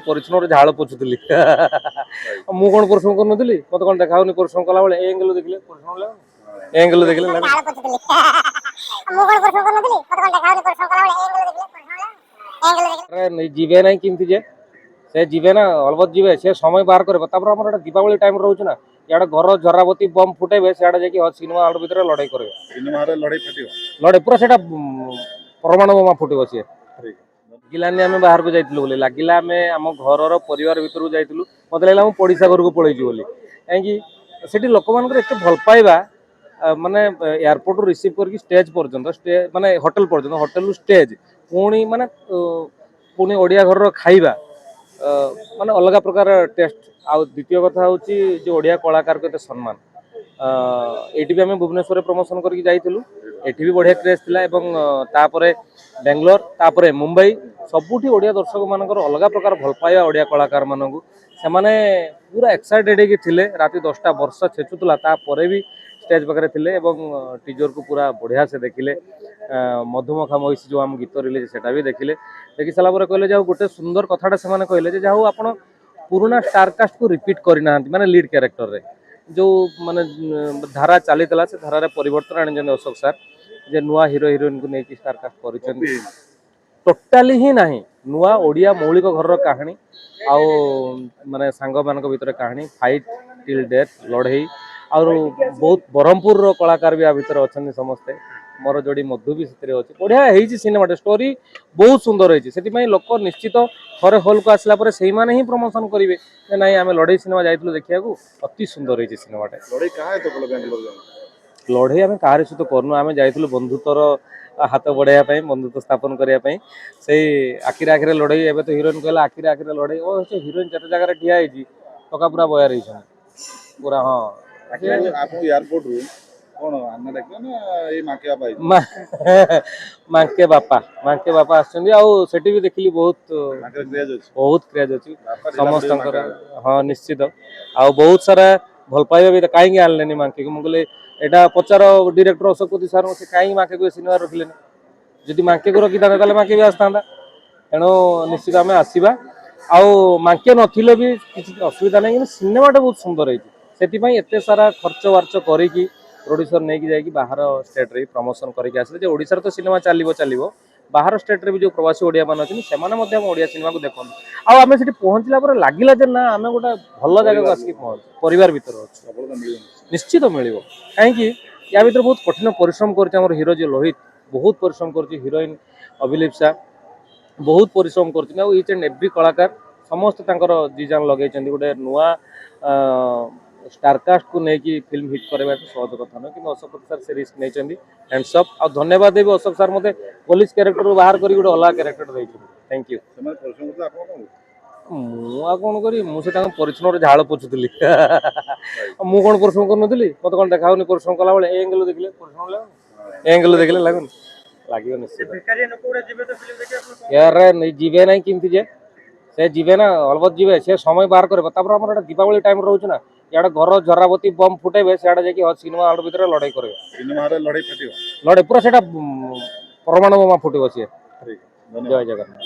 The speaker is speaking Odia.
ପରିଚ୍ଛନ୍ନ ଝାଳ ପୋଛୁଥିଲି ମୁଁ କଣ ପରିଶ୍ରମ କରୁନଥିଲି ମତେ କଣ ଦେଖା ହଉନି ପରିଶ୍ରମ କଲା ବେଳେ ଏଙ୍ଗଲ ଦେଖିଲେ ପରିଶ୍ରମ ଲାଗୁନି ଏଙ୍ଗଲ ଦେଖିଲେ ଯିବେ ନାହିଁ କେମିତି ଯେ ସେ ଯିବେ ନା ଅଲବତ ଯିବେ ସେ ସମୟ ବାହାର କରିବ ତାପରେ ଆମର ଏଟା ଦୀପାବଳି ଟାଇମ ରହୁଛି ନା ଇଆଡେ ଘର ଝରାବତୀ ବମ୍ ଫୁଟେଇବେ ସିଆଡେ ଯାଇକି ସିନେମା ହଲ୍ ଭିତରେ ଲଢେଇ କରିବେ ଲଢେଇ ପୁରା ସେଟା ପରମାଣୁ ବୋମା ଫୁଟିବ ସିଏ ଲାଗିଲାନି ଆମେ ବାହାରକୁ ଯାଇଥିଲୁ ବୋଲି ଲାଗିଲା ଆମେ ଆମ ଘରର ପରିବାର ଭିତରକୁ ଯାଇଥିଲୁ ମତେ ଲାଗିଲା ମୁଁ ପଡିଶା ଘରକୁ ପଳେଇଛୁ ବୋଲି କାହିଁକି ସେଠି ଲୋକମାନଙ୍କର ଏତେ ଭଲ ପାଇବା ମାନେ ଏୟାରପୋର୍ଟରୁ ରିସିଭ୍ କରିକି ଷ୍ଟେଜ୍ ପର୍ଯ୍ୟନ୍ତ ମାନେ ହୋଟେଲ ପର୍ଯ୍ୟନ୍ତ ହୋଟେଲରୁ ଷ୍ଟେଜ୍ ପୁଣି ମାନେ ପୁଣି ଓଡ଼ିଆ ଘରର ଖାଇବା ମାନେ ଅଲଗା ପ୍ରକାର ଟେଷ୍ଟ ଆଉ ଦ୍ୱିତୀୟ କଥା ହେଉଛି ଯେ ଓଡ଼ିଆ କଳାକାରକୁ ଏତେ ସମ୍ମାନ ଏଇଠି ବି ଆମେ ଭୁବନେଶ୍ୱରରେ ପ୍ରମୋସନ କରିକି ଯାଇଥିଲୁ ଏଠି ବି ବଢ଼ିଆ କ୍ରେଜ୍ ଥିଲା ଏବଂ ତାପରେ ବେଙ୍ଗଲୋର ତାପରେ ମୁମ୍ବାଇ ସବୁଠି ଓଡ଼ିଆ ଦର୍ଶକ ମାନଙ୍କର ଅଲଗା ପ୍ରକାର ଭଲ ପାଇବା ଓଡ଼ିଆ କଳାକାର ମାନଙ୍କୁ ସେମାନେ ପୁରା ଏକ୍ସାଇଟେଡ୍ ହେଇକି ଥିଲେ ରାତି 10ଟା ବର୍ଷା ଛେଚୁଥିଲା ତାପରେ ବି ଷ୍ଟେଜ୍ ପାଖରେ ଥିଲେ ଏବଂ ଟିଜରକୁ ପୁରା ବଢ଼ିଆ ସେ ଦେଖିଲେ ମଧୁମଖା ମହିଷୀ ଯେଉଁ ଆମ ଗୀତ ରିଲିଜ୍ ସେଟା ବି ଦେଖିଲେ ଦେଖି ସାରିଲା ପରେ କହିଲେ ଯେ ଆଉ ଗୋଟେ ସୁନ୍ଦର କଥାଟା ସେମାନେ କହିଲେ ଯେ ଯାହା ହଉ ଆପଣ ପୁରୁଣା ଷ୍ଟାରକାଷ୍ଟକୁ ରିପିଟ୍ କରିନାହାନ୍ତି ମାନେ ଲିଡ୍ କ୍ୟାରେକ୍ଟରରେ ଯେଉଁ ମାନେ ଧାରା ଚାଲିଥିଲା ସେ ଧାରାରେ ପରିବର୍ତ୍ତନ ଆଣିଛନ୍ତି ଅଶୋକ ସାର୍ ଯେ ନୂଆ ହିରୋ ହିରୋଇନକୁ ନେଇକି ଷ୍ଟାରକାଷ୍ଟ କରିଛନ୍ତି ଟୋଟାଲି ହିଁ ନାହିଁ ନୂଆ ଓଡ଼ିଆ ମୌଳିକ ଘରର କାହାଣୀ ଆଉ ମାନେ ସାଙ୍ଗମାନଙ୍କ ଭିତରେ କାହାଣୀ ଫାଇଟ୍ ଟିଲ୍ ଡେଥ୍ ଲଢ଼େଇ ଆଉ ବହୁତ ବ୍ରହ୍ମପୁରର କଳାକାର ବି ଆ ଭିତରେ ଅଛନ୍ତି ସମସ୍ତେ ମୋର ଯୋଡ଼ି ମଧୁ ବି ସେଥିରେ ଅଛି ବଢ଼ିଆ ହେଇଛି ସିନେମାଟା ଷ୍ଟୋରି ବହୁତ ସୁନ୍ଦର ହେଇଛି ସେଥିପାଇଁ ଲୋକ ନିଶ୍ଚିତ ଥରେ ହଲ୍କୁ ଆସିଲା ପରେ ସେଇମାନେ ହିଁ ପ୍ରମୋସନ କରିବେ ଯେ ନାଇଁ ଆମେ ଲଢ଼େଇ ସିନେମା ଯାଇଥିଲୁ ଦେଖିବାକୁ ଅତି ସୁନ୍ଦର ହେଇଛି ସିନେମାଟା ଲଢ଼େଇ ଆମେ କାହାରି ସହିତ କରୁନୁ ଆମେ ଯାଇଥିଲୁ ବନ୍ଧୁତ୍ୱର ହାତ ବଢ଼େଇବା ପାଇଁ ବନ୍ଧୁତ୍ୱ ସ୍ଥାପନ କରିବା ପାଇଁ ସେଇ ଆଖିରେ ଲଢ଼େଇ ଏବେ ତ ହିରୋଇନ କହିଲା ଆଖିରେ ଲଢ଼େଇ ଓ ସେ ହିରୋଇନ ଯେତେ ଜାଗାରେ ଠିଆ ହେଇଛି ଟକା ପୁରା ବୟାର ହେଇଛନ୍ତି ପୁରା ହଁ ମାଙ୍କେ ବାପା ଆସିଛନ୍ତି ଆଉ ସେଠି ବି ଦେଖିଲି ବହୁତ କ୍ରେଜ୍ ଅଛି ସମସ୍ତଙ୍କର ହଁ ନିଶ୍ଚିତ ଆଉ ବହୁତ ସାରା ଭଲ ପାଇବା ବି କାହିଁକି ଆଣିଲେନି ମାଙ୍କେକୁ ମୁଁ କହିଲି ଏଇଟା ପଚାର ଡିରେକ୍ଟର ଅଶୋକପତି ସାର୍ ସେ କାହିଁକି ମାଙ୍କେକୁ ସିନେମା ରଖିଲେନି ଯଦି ମାଙ୍କେକୁ ରଖିଥାନ୍ତେ ତାହେଲେ ମାଙ୍କେ ବି ଆସିଥାନ୍ତା ତେଣୁ ନିଶ୍ଚିତ ଆମେ ଆସିବା ଆଉ ମାଙ୍କେ ନଥିଲେ ବି କିଛି ଅସୁବିଧା ନାହିଁ କିନ୍ତୁ ସିନେମାଟା ବହୁତ ସୁନ୍ଦର ହେଇଛି ସେଥିପାଇଁ ଏତେ ସାରା ଖର୍ଚ୍ଚ ବାର୍ଚ୍ଚ କରିକି ପ୍ରୋଡ୍ୟୁସର ନେଇକି ଯାଇକି ବାହାର ଷ୍ଟେଟ୍ରେ ପ୍ରମୋସନ କରିକି ଆସିଲେ ଯେ ଓଡ଼ିଶାରେ ତ ସିନେମା ଚାଲିବ ବାହାର ଷ୍ଟେଟ୍ରେ ବି ଯେଉଁ ପ୍ରବାସୀ ଓଡ଼ିଆ ମାନେ ଅଛନ୍ତି ସେମାନେ ମଧ୍ୟ ଆମ ଓଡ଼ିଆ ସିନେମାକୁ ଦେଖନ୍ତୁ ଆଉ ଆମେ ସେଠି ପହଞ୍ଚିଲା ପରେ ଲାଗିଲା ଯେ ନା ଆମେ ଗୋଟେ ଭଲ ଜାଗାକୁ ଆସିକି ପହଞ୍ଚୁ ପରିବାର ଭିତରେ ଅଛୁ ନିଶ୍ଚିତ ମିଳିବ କାହିଁକି ୟା ଭିତରେ ବହୁତ କଠିନ ପରିଶ୍ରମ କରିଛି ଆମର ହିରୋ ଯିଏ ଲୋହିତ ବହୁତ ପରିଶ୍ରମ କରୁଛି ହିରୋଇନ ଅଭିଲିପ୍ସା ବହୁତ ପରିଶ୍ରମ କରୁଛନ୍ତି ଆଉ ଇଚ୍ ଆଣ୍ଡ ଏଭ୍ରି କଳାକାର ସମସ୍ତେ ତାଙ୍କର ଜି ଜାନ୍ ଲଗେଇଛନ୍ତି ଗୋଟେ ନୂଆ ଷ୍ଟାରକାଷ୍ଟକୁ ନେଇକି ଫିଲ୍ମ ହିଟ୍ କରିବା ଏତେ ସହଜ କଥା ନୁହେଁ କିନ୍ତୁ ଅଶୋକ ସାର୍ ସେ ରିସ୍କ ନେଇଛନ୍ତି ହ୍ୟାଣ୍ଡସ୍ ଅପ୍ ଆଉ ଧନ୍ୟବାଦ ଦେବି ଅଶୋକ ସାର୍ ମୋତେ ପୋଲିସ କ୍ୟାରେକ୍ଟରରୁ ବାହାର କରିକି ଗୋଟେ ଅଲଗା କ୍ୟାରେକ୍ଟର ଦେଇଛନ୍ତି ଥ୍ୟାଙ୍କ ୟୁ ମୁଁ ଆଉ କଣ କରିବି ମୁଁ ସେ ତାଙ୍କ ପରିଚ୍ଛନ୍ନରେ ଝାଳ ପୋଛୁଥିଲି ମୁଁ କଣ ପରିଶ୍ରମ କରୁନଥିଲି ମତେ କଣ ଦେଖା ହଉନି ପରିଶ୍ରମ କଲା ବେଳେ ଏଙ୍ଗଲ ଦେଖିଲେ ପରିଶ୍ରମ ଲାଗୁନି ଏଙ୍ଗଲ ଦେଖିଲେ ଲାଗୁନି ଲାଗିବ ନିଶ୍ଚିତ ଯିବେ ନାହିଁ କେମିତି ଯେ ସେ ଯିବେ ନା ଅଲବତ ଯିବେ ସେ ସମୟ ବାହାର କରିବ ତାପରେ ଆମର ଏଟା ଦୀପାବଳି ଟାଇମ ରହୁଛି ନା ଇଆଡେ ଘର ଝରାବତୀ ବମ୍ ଫୁଟେଇବେ ସିଆଡେ ଯାଇକି ସିନେମା ହଲ୍ ଭିତରେ ଲଢେଇ କରିବେ ଲଢେଇ ପୁରା ସେଟା ପରମାଣୁ ବୋମା ଫୁଟିବ ସିଏ ଜୟ ଜଗନ୍ନାଥ।